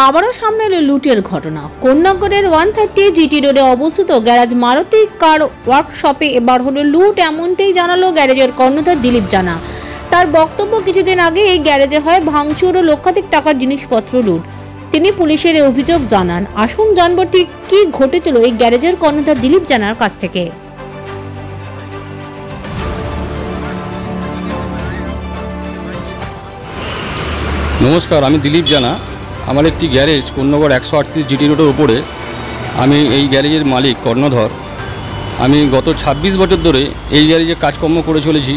আবারও সামনে এলো লুটের ঘটনা। কোন্নগরের 130 জিটি রোডে অবস্থিত গ্যারেজ মারুতি কার ওয়ার্কশপে এবার হলো লুট, এমনটাই জানালো গ্যারেজের কর্ণধার দিলীপ জানা। তার বক্তব্য, কিছুদিন আগে এই গ্যারেজে হয় ভাঙচুর ও লক্ষাধিক টাকার জিনিসপত্র লুট। তিনি পুলিশের এই অভিযোগ জানান। আসুন জানবো ঠিক কি ঘটেছিল এই গ্যারেজের কর্ণধার দিলীপ জানার কাছ থেকে। নমস্কার, আমি দিলীপ জানা। আমার একটি গ্যারেজ কোন্নগর 138 জিটি রোডের উপরে। আমি এই গ্যারেজের মালিক কর্ণধর। আমি গত 26 বছর ধরে এই গ্যারেজে কাজকর্ম করে চলেছি,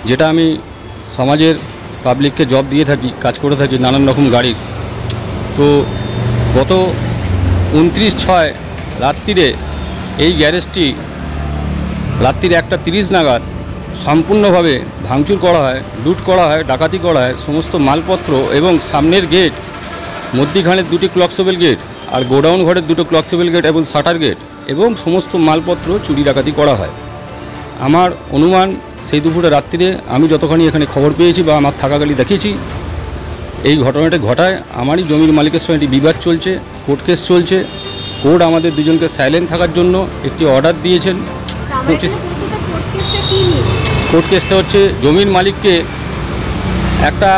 যেটা আমি সমাজের পাবলিককে জব দিয়ে থাকি, কাজ করে থাকি নানান রকম গাড়ির। তো গত 29/6 রাত্রিরে এই গ্যারেজটি রাত্রির 1:30 নাগাদ সম্পূর্ণভাবে ভাঙচুর করা হয়, লুট করা হয়, ডাকাতি করা হয়। সমস্ত মালপত্র এবং সামনের গেট, মধ্যিখানের 2টি ক্লকসেবল গেট আর গোডাউন ঘরের 2টো ক্লকসেবল গেট এবং শাটার গেট এবং সমস্ত মালপত্র চুরি ডাকাতি করা হয়। আমার অনুমান সেই দুপুরে রাত্রিরে আমি যতখানি এখানে খবর পেয়েছি বা আমার থাকাকালী দেখেছি, এই ঘটনাটা ঘটায়। আমারই জমির মালিকের সঙ্গে একটি বিবাদ চলছে, কোর্ট কেস চলছে। কোর্ট আমাদের দুজনকে সাইলেন্ট থাকার জন্য একটি অর্ডার দিয়েছেন। কোর্ট কেসটা হচ্ছে জমির মালিককে একটা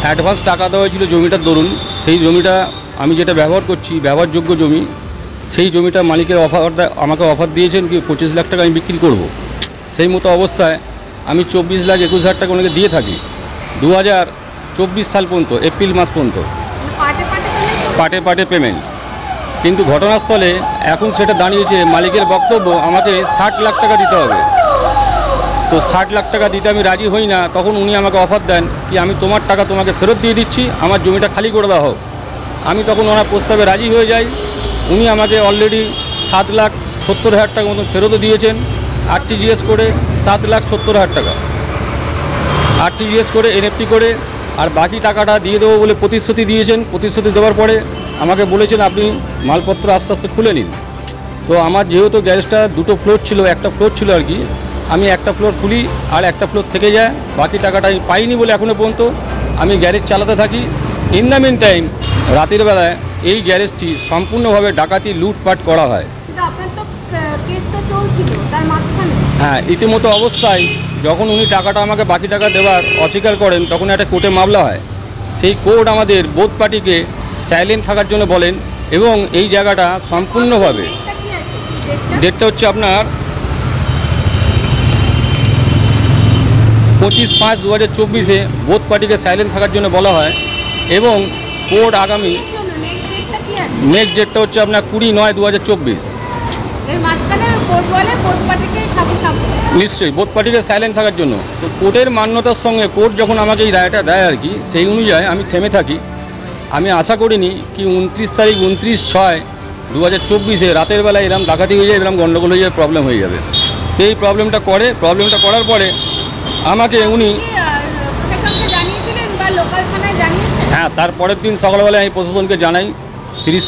অ্যাডভান্স টাকা দেওয়া হয়েছিল জমিটার দরুন। সেই জমিটা আমি যেটা ব্যবহার করছি, ব্যবহারযোগ্য জমি, সেই জমিটা মালিকের আমাকে অফার দিয়েছেন কি 25 লাখ টাকা আমি বিক্রি করব। সেই মতো অবস্থায় আমি 24,21,000 টাকা ওনাকে দিয়ে থাকি 2024 সাল পর্যন্ত, এপ্রিল মাস পর্যন্ত পাটে পাটে পেমেন্ট। কিন্তু ঘটনাস্থলে এখন সেটা দাঁড়িয়েছে, মালিকের বক্তব্য আমাকে 60 লাখ টাকা দিতে হবে। তো 60 লাখ টাকা দিতে আমি রাজি হই না। তখন উনি আমাকে অফার দেন কি আমি তোমার টাকা তোমাকে ফেরত দিয়ে দিচ্ছি, আমার জমিটা খালি করে দেওয়া হোক। আমি তখন ওনার প্রস্তাবে রাজি হয়ে যাই। উনি আমাকে অলরেডি 7,70,000 টাকা মতন ফেরতও দিয়েছেন আরটিজিএস করে, 7,70,000 টাকা আরটিজিএস করে, এনএফটি করে। আর বাকি টাকাটা দিয়ে দেবো বলে প্রতিশ্রুতি দিয়েছেন। প্রতিশ্রুতি দেওয়ার পরে আমাকে বলেছেন আপনি মালপত্র আস্তে আস্তে খুলে নিন। তো আমার যেহেতু গ্যারেজটা 2টো ফ্লোর ছিল, একটা ফ্লোর ছিল আর কি, আমি একটা ফ্লোর খুলি আর একটা ফ্লোর থেকে যায়। বাকি টাকাটা আমি পাইনি বলে এখনও পর্যন্ত আমি গ্যারেজ চালাতে থাকি। ইন দ্য মিন টাইম রাতের বেলায় এই গ্যারেজটি সম্পূর্ণভাবে ডাকাতি লুটপাট করা হয়। হ্যাঁ, ইতিমতো অবস্থায় যখন উনি টাকাটা আমাকে বাকি টাকা দেওয়ার অস্বীকার করেন, তখন একটা কোর্টে মামলা হয়। সেই কোর্ট আমাদের বোথ পার্টিকে সাইলেন্ট থাকার জন্য বলেন এবং এই জায়গাটা সম্পূর্ণভাবে, ডেটটা হচ্ছে আপনার 25/5/2024 বোথ পার্টিকে সাইলেন্ট থাকার জন্য বলা হয়। এবং কোর্ট আগামী নেক্সট ডেটটা হচ্ছে আপনার 20/9/2024। নিশ্চয়ই বোথ পার্টিকে সাইলেন্ট থাকার জন্য। তো কোর্টের মান্যতার সঙ্গে কোর্ট যখন আমাকে এই রায়টা দেয় আর কি, সেই অনুযায়ী আমি থেমে থাকি। আমি আশা করিনি কি 29/6/2024 রাতের বেলায় এরকম ডাকাতি হয়ে যায়, এরকম গণ্ডগোল হয়ে যায়, প্রবলেম হয়ে যাবে। তো এই প্রবলেমটা করার পরে আমাকে উনি, হ্যাঁ, তারপরের দিন সকালবেলায় আমি প্রশাসনকে জানাই। 30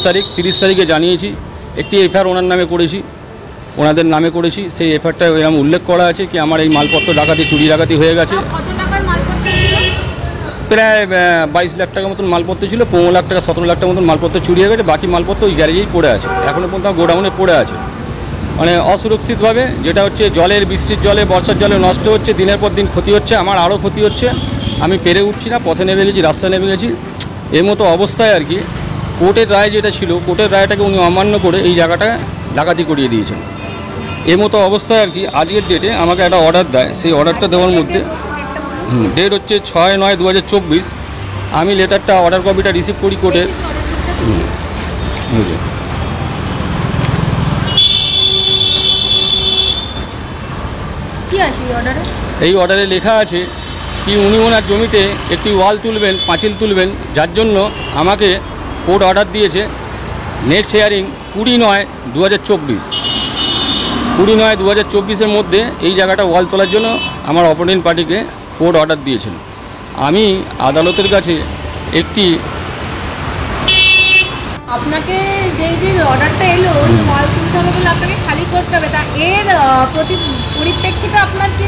তারিখে জানিয়েছি। একটি এফআইআর ওনার নামে করেছি, ওনাদের নামে করেছি। সেই এফআইআরটা এরকম উল্লেখ করা আছে কি আমার এই মালপত্র ডাকাতি, চুরি ডাকাতি হয়ে গেছে। প্রায় 22 লাখ টাকার মতন মালপত্র ছিল, 15 লাখ টাকা 17 লাখ টাকার মতন মালপত্র চুরি হয়ে গেছে। বাকি মালপত্র ওই গ্যারেজেই পড়ে আছে, এখনও পর্যন্ত গোডাউনে পড়ে আছে, মানে অসুরক্ষিতভাবে। যেটা হচ্ছে জলের, বৃষ্টির জলে, বর্ষার জলে নষ্ট হচ্ছে, দিনের পর দিন ক্ষতি হচ্ছে, আমার আরও ক্ষতি হচ্ছে। আমি পেরে উঠছি না, পথে নেমে গেছি, রাস্তায় নেমে গেছি। এর মতো অবস্থায় আর কি কোর্টের রায় যেটা ছিল, কোর্টের রায়টাকে উনি অমান্য করে এই জায়গাটা ডাকাতি করিয়ে দিয়েছেন। এর মতো অবস্থায় আর কি আজকের ডেটে আমাকে একটা অর্ডার দেয়। সেই অর্ডারটা দেওয়ার মধ্যে ডেট হচ্ছে 6/9/2024। আমি লেটারটা, অর্ডার কপিটা রিসিভ করি কোর্টের। এই অর্ডারে লেখা আছে কি উনি ওনার জমিতে একটি ওয়াল তুলবেন, পাঁচিল তুলবেন, যার জন্য আমাকে কোর্ট অর্ডার দিয়েছে। Next hearing 20/9/2024। 20/9/2024 মধ্যে এই জায়গাটা ওয়াল তোলার জন্য আমার অপোনেন্ট পার্টিকে কোর্ট অর্ডার দিয়েছেন। আমি আদালতের কাছে একটি, আপনাকে যে অর্ডারটা এলো ওই মাল তুলতে হবে বলে আপনাকে খালি করতে হবে, তা এর পরিপ্রেক্ষিতে আপনার কি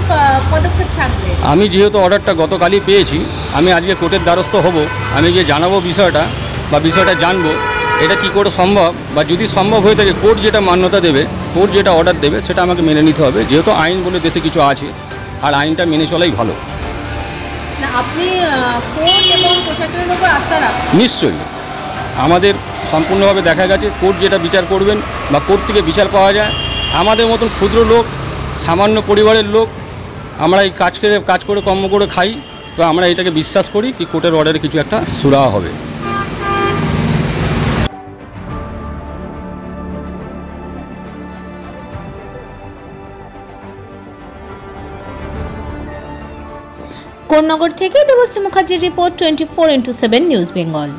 পদক্ষেপ থাকবে? আমি যেহেতু অর্ডারটা গতকালই পেয়েছি, আমি আজকে কোর্টের দ্বারস্থ হব। আমি যে জানাবো বিষয়টা বা বিষয়টা জানবো এটা কি করে সম্ভব, বা যদি সম্ভব হয়ে থাকে কোর্ট যেটা মান্যতা দেবে, কোর্ট যেটা অর্ডার দেবে সেটা আমাকে মেনে নিতে হবে, যেহেতু আইন বলে দেশে কিছু আছে আর আইনটা মেনে চলাই ভালো। না আপনি কোর্ট এবং প্রশাসনের উপর আস্থা রাখেন? নিশ্চয়ই, আমাদের সম্পূর্ণভাবে দেখা গেছে কোর্ট যেটা বিচার করবেন বা কোর্ট থেকে বিচার পাওয়া যায়। আমাদের মতন ক্ষুদ্র লোক, সামান্য পরিবারের লোক, আমরা এই কাজ করে কর্ম করে খাই, তো আমরা এটাকে বিশ্বাস করি কি কোর্টের অর্ডারে কিছু একটা সুরাহা হবে। কোন্নগর থেকে দেবশ্রী মুখার্জির রিপোর্ট 24x7 নিউজ বেঙ্গল।